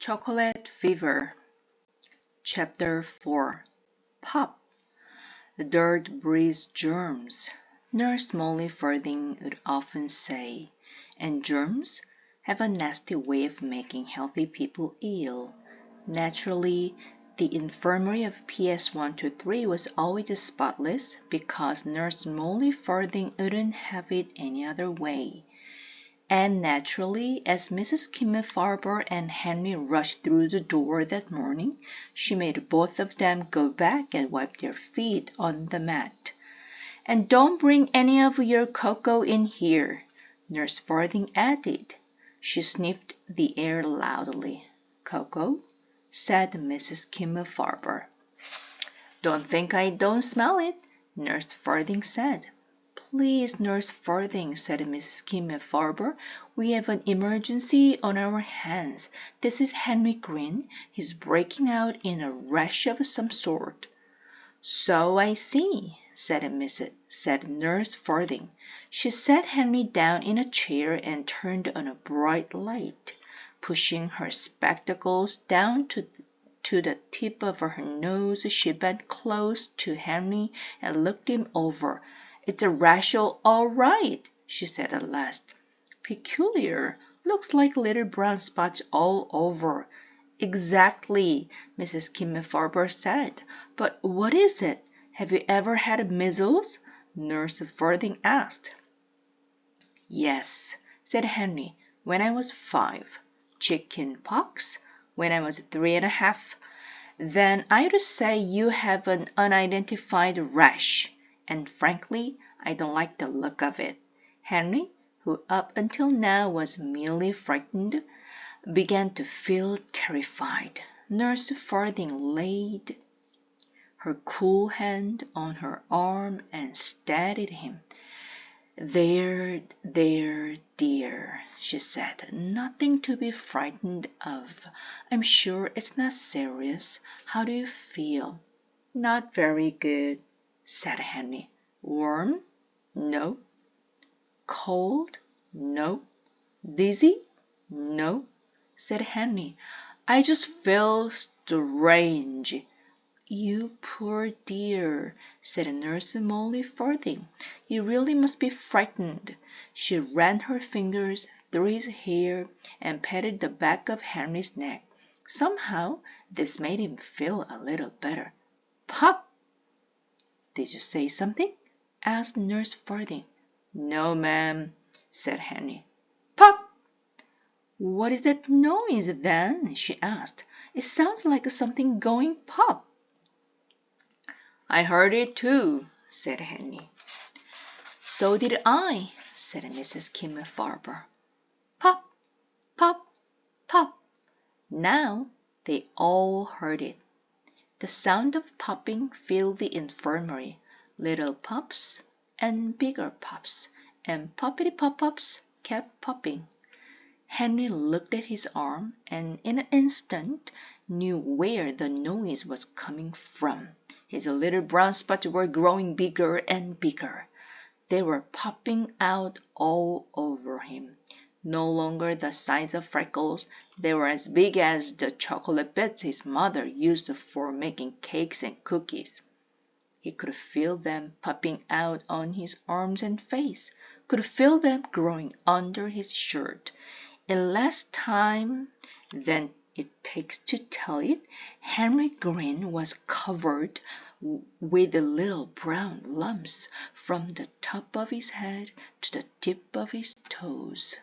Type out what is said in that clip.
Chocolate Fever, Chapter 4. Pop. The dirt breeds germs, Nurse Molly Fielding would often say, and germs have a nasty way of making healthy people ill. Naturally, the infirmary of PS 123 was always spotless because Nurse Molly Fielding wouldn't have it any other way. And naturally, as Mrs. Kemmelfarber and Henry rushed through the door that morning, she made both of them go back and wipe their feet on the mat. "And don't bring any of your cocoa in here," Nurse Fielding added. She sniffed the air loudly. "Cocoa?" said Mrs. Kemmelfarber. "Don't think I don't smell it," Nurse Fielding said. "Please, Nurse Fielding," said Mrs. Kemmelfarber, "we have an emergency on our hands. This is Henry Green. He's breaking out in a rash of some sort." "So I see," said Nurse Fielding. She sat Henry down in a chair and turned on a bright light. Pushing her spectacles down to the tip of her nose, she bent close to Henry and looked him over. "It's a rash all right," she said at last. "Peculiar. Looks like little brown spots all over." "Exactly," Mrs. Kemmelfarber said. "But what is it? Have you ever had measles?" Nurse Fielding asked. "Yes," said Henry, "when I was 5. Chicken pox when I was 3½. Then I'd say you have an unidentified rash. And frankly, I don't like the look of it." Henry, who up until now was merely frightened, began to feel terrified. Nurse Fielding laid her cool hand on her arm and steadied him. "There, dear," she said. "Nothing to be frightened of. I'm sure it's not serious. How do you feel?" "Not very good," said Henry. "Warm?" "No." "Cold?" "No." "Dizzy?" "No," said Henry. "I just feel strange." "You poor dear," said Nurse Molly Fielding. "You really must be frightened." She ran her fingers through his hair and patted the back of Henry's neck. Somehow this made him feel a little better. "Pop!" "Did you say something?" asked Nurse Fielding. "No, ma'am," said Henry. "Pop!" "What is that noise, then?" she asked. "It sounds like something going pop." "I heard it too," said Henry. "So did I," said Mrs. Kemmelfarber. "Pop! Pop! Pop!" Now they all heard it. The sound of popping filled the infirmary. Little pops and bigger pops and poppity-pop-pops kept popping. Henry looked at his arm and in an instant knew where the noise was coming from. His little brown spots were growing bigger and bigger. They were popping out all over him. No longer the size of freckles, they were as big as the chocolate bits his mother used for making cakes and cookies. He could feel them popping out on his arms and face, could feel them growing under his shirt. In less time than it takes to tell it, Henry Green was covered with little brown lumps from the top of his head to the tip of his toes.